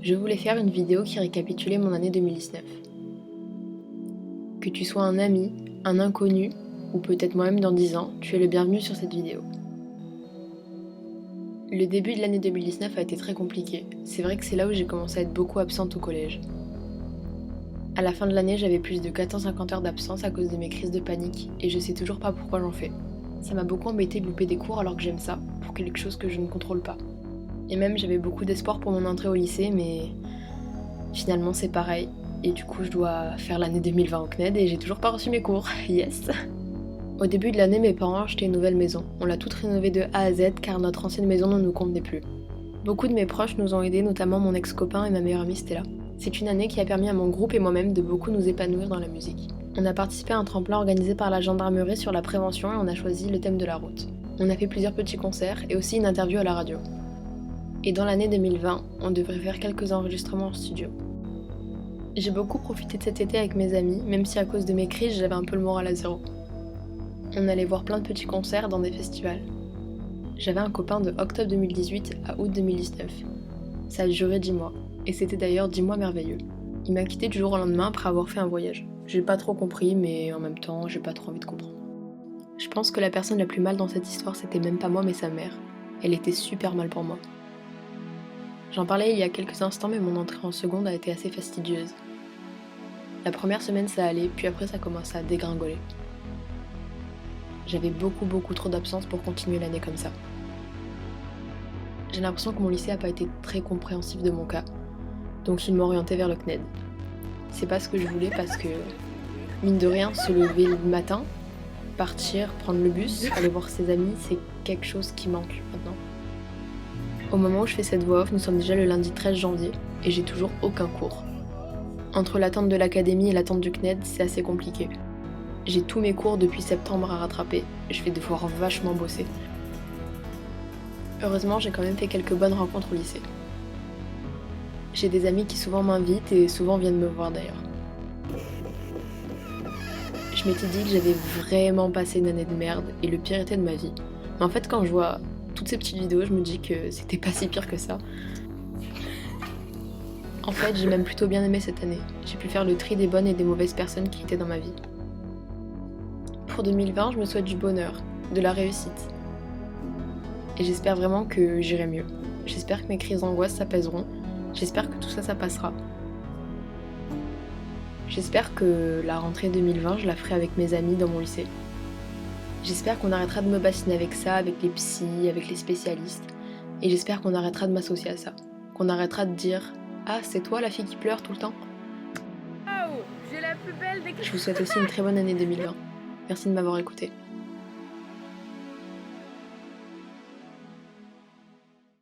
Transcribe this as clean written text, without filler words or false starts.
Je voulais faire une vidéo qui récapitulait mon année 2019. Que tu sois un ami, un inconnu, ou peut-être moi-même dans 10 ans, tu es le bienvenu sur cette vidéo. Le début de l'année 2019 a été très compliqué. C'est vrai que c'est là où j'ai commencé à être beaucoup absente au collège. À la fin de l'année, j'avais plus de 450 heures d'absence à cause de mes crises de panique, et je sais toujours pas pourquoi j'en fais. Ça m'a beaucoup embêté de louper des cours alors que j'aime ça, pour quelque chose que je ne contrôle pas. Et même j'avais beaucoup d'espoir pour mon entrée au lycée, mais finalement c'est pareil. Et du coup je dois faire l'année 2020 au CNED et j'ai toujours pas reçu mes cours. Yes. Au début de l'année, mes parents ont acheté une nouvelle maison. On l'a toute rénovée de A à Z car notre ancienne maison ne nous convenait plus. Beaucoup de mes proches nous ont aidés, notamment mon ex-copain et ma meilleure amie Stella. C'est une année qui a permis à mon groupe et moi-même de beaucoup nous épanouir dans la musique. On a participé à un tremplin organisé par la gendarmerie sur la prévention et on a choisi le thème de la route. On a fait plusieurs petits concerts et aussi une interview à la radio. Et dans l'année 2020, on devrait faire quelques enregistrements en studio. J'ai beaucoup profité de cet été avec mes amis, même si à cause de mes crises, j'avais un peu le moral à zéro. On allait voir plein de petits concerts dans des festivals. J'avais un copain de octobre 2018 à août 2019. Ça a duré 10 mois, et c'était d'ailleurs 10 mois merveilleux. Il m'a quitté du jour au lendemain après avoir fait un voyage. J'ai pas trop compris, mais en même temps, j'ai pas trop envie de comprendre. Je pense que la personne la plus mal dans cette histoire, c'était même pas moi, mais sa mère. Elle était super mal pour moi. J'en parlais il y a quelques instants, mais mon entrée en seconde a été assez fastidieuse. La première semaine ça allait, puis après ça commençait à dégringoler. J'avais beaucoup trop d'absence pour continuer l'année comme ça. J'ai l'impression que mon lycée a pas été très compréhensif de mon cas, donc il m'a orienté vers le CNED. C'est pas ce que je voulais parce que, mine de rien, se lever le matin, partir, prendre le bus, aller voir ses amis, c'est quelque chose qui manque maintenant. Au moment où je fais cette voix off, nous sommes déjà le lundi 13 janvier et j'ai toujours aucun cours. Entre l'attente de l'académie et l'attente du CNED, c'est assez compliqué. J'ai tous mes cours depuis septembre à rattraper, je vais devoir vachement bosser. Heureusement, j'ai quand même fait quelques bonnes rencontres au lycée. J'ai des amis qui souvent m'invitent et souvent viennent me voir d'ailleurs. Je m'étais dit que j'avais vraiment passé une année de merde et le pire était de ma vie. Mais en fait, quand je vois toutes ces petites vidéos, je me dis que c'était pas si pire que ça. En fait, j'ai même plutôt bien aimé cette année. J'ai pu faire le tri des bonnes et des mauvaises personnes qui étaient dans ma vie. Pour 2020, je me souhaite du bonheur, de la réussite. Et j'espère vraiment que j'irai mieux. J'espère que mes crises d'angoisse s'apaiseront. J'espère que tout ça, ça passera. J'espère que la rentrée 2020, je la ferai avec mes amis dans mon lycée. J'espère qu'on arrêtera de me bassiner avec ça, avec les psys, avec les spécialistes. Et j'espère qu'on arrêtera de m'associer à ça. Qu'on arrêtera de dire « Ah, c'est toi la fille qui pleure tout le temps ?» Wow, j'ai la plus belle des... Je vous souhaite aussi une très bonne année 2020. Merci de m'avoir écouté.